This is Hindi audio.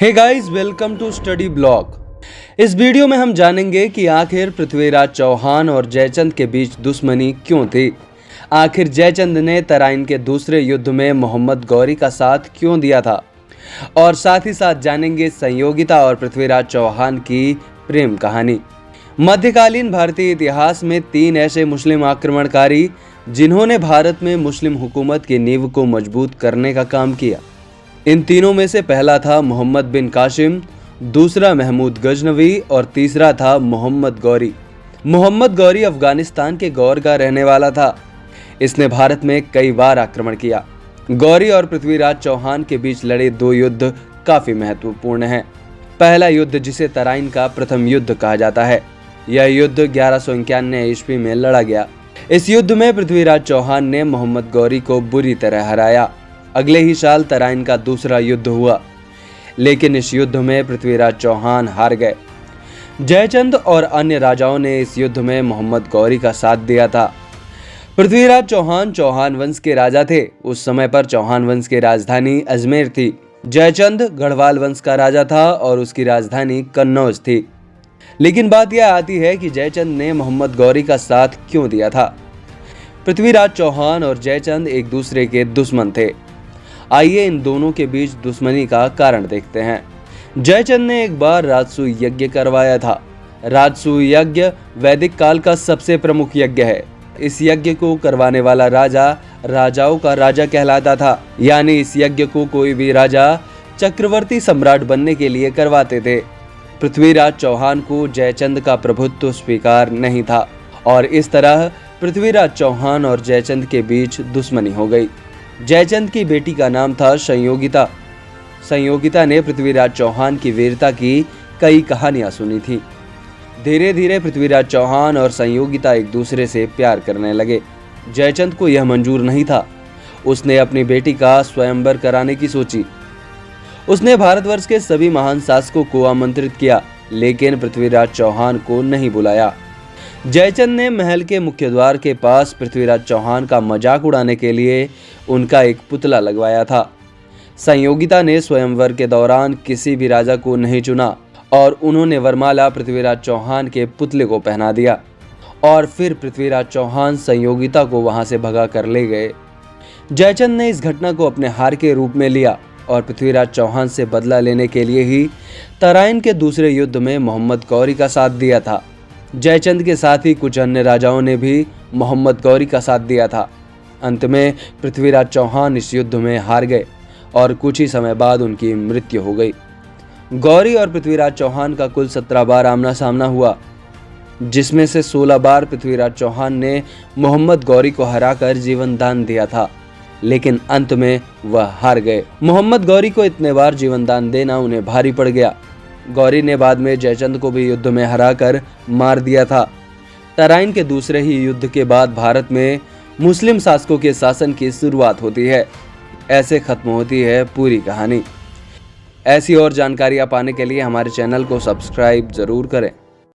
Hey guys, welcome to study blog. इस वीडियो में हम जानेंगे कि आखिर पृथ्वीराज चौहान और जयचंद के बीच दुश्मनी क्यों थी। आखिर जयचंद ने तराइन के दूसरे युद्ध में मोहम्मद गौरी का साथ क्यों दिया था, और साथ ही साथ जानेंगे संयोगिता और पृथ्वीराज चौहान की प्रेम कहानी। मध्यकालीन भारतीय इतिहास में तीन ऐसे मुस्लिम आक्रमणकारी जिन्होंने भारत में मुस्लिम हुकूमत की नींव को मजबूत करने का काम किया। इन तीनों में से पहला था मोहम्मद बिन कासिम, दूसरा महमूद गजनवी और तीसरा था मोहम्मद गौरी। मोहम्मद गौरी अफगानिस्तान के गौर का रहने वाला था। इसने भारत में कई बार आक्रमण किया। गौरी और पृथ्वीराज चौहान के बीच लड़े दो युद्ध काफी महत्वपूर्ण हैं। पहला युद्ध, जिसे तराइन का प्रथम युद्ध कहा जाता है, यह युद्ध 1191 ईस्वी में लड़ा गया। इस युद्ध में पृथ्वीराज चौहान ने मोहम्मद गौरी को बुरी तरह हराया। अगले ही साल तराइन का दूसरा युद्ध हुआ, लेकिन इस युद्ध में पृथ्वीराज चौहान हार गए। जयचंद और अन्य राजाओं ने इस युद्ध में मोहम्मद गौरी का साथ दिया था। पृथ्वीराज चौहान चौहान वंश के राजा थे। उस समय पर चौहान वंश की राजधानी अजमेर थी। जयचंद गढ़वाल वंश का राजा था और उसकी राजधानी कन्नौज थी। लेकिन बात यह आती है कि जयचंद ने मोहम्मद गौरी का साथ क्यों दिया था। पृथ्वीराज चौहान और जयचंद एक दूसरे के दुश्मन थे। आइए इन दोनों के बीच दुश्मनी का कारण देखते हैं। जयचंद ने एक बार राजसूय यज्ञ करवाया था। राजसूय यज्ञ वैदिक काल का सबसे प्रमुख यज्ञ है। इस यज्ञ को करवाने वाला राजा राजाओं का राजा कहलाता था। यानी इस यज्ञ को कोई भी राजा चक्रवर्ती सम्राट बनने के लिए करवाते थे। पृथ्वीराज चौहान को जयचंद का प्रभुत्व स्वीकार नहीं था और इस तरह पृथ्वीराज चौहान और जयचंद के बीच दुश्मनी हो गई। जयचंद की बेटी का नाम था संयोगिता। संयोगिता ने पृथ्वीराज चौहान की वीरता की कई कहानियां सुनी थी। धीरे धीरे पृथ्वीराज चौहान और संयोगिता एक दूसरे से प्यार करने लगे। जयचंद को यह मंजूर नहीं था। उसने अपनी बेटी का स्वयंवर कराने की सोची। उसने भारतवर्ष के सभी महान शासकों को आमंत्रित किया, लेकिन पृथ्वीराज चौहान को नहीं बुलाया। जयचंद ने महल के मुख्य द्वार के पास पृथ्वीराज चौहान का मजाक उड़ाने के लिए उनका एक पुतला लगवाया था। संयोगिता ने स्वयंवर के दौरान किसी भी राजा को नहीं चुना और उन्होंने वरमाला पृथ्वीराज चौहान के पुतले को पहना दिया और फिर पृथ्वीराज चौहान संयोगिता को वहां से भगा कर ले गए। जयचंद ने इस घटना को अपने हार के रूप में लिया और पृथ्वीराज चौहान से बदला लेने के लिए ही तराइन के दूसरे युद्ध में मोहम्मद गौरी का साथ दिया था। जयचंद के साथ ही कुछ अन्य राजाओं ने भी मोहम्मद गौरी का साथ दिया था। अंत में पृथ्वीराज चौहान इस युद्ध में हार गए और कुछ ही समय बाद उनकी मृत्यु हो गई। गौरी और पृथ्वीराज चौहान का कुल 17 बार आमना सामना हुआ, जिसमें से 16 बार पृथ्वीराज चौहान ने मोहम्मद गौरी को हराकर जीवन दान दिया था, लेकिन अंत में वह हार गए। मोहम्मद गौरी को इतने बार जीवन दान देना उन्हें भारी पड़ गया। गौरी ने बाद में जयचंद को भी युद्ध में हराकर मार दिया था। तराइन के दूसरे ही युद्ध के बाद भारत में मुस्लिम शासकों के शासन की शुरुआत होती है। ऐसे खत्म होती है पूरी कहानी। ऐसी और जानकारियां पाने के लिए हमारे चैनल को सब्सक्राइब जरूर करें।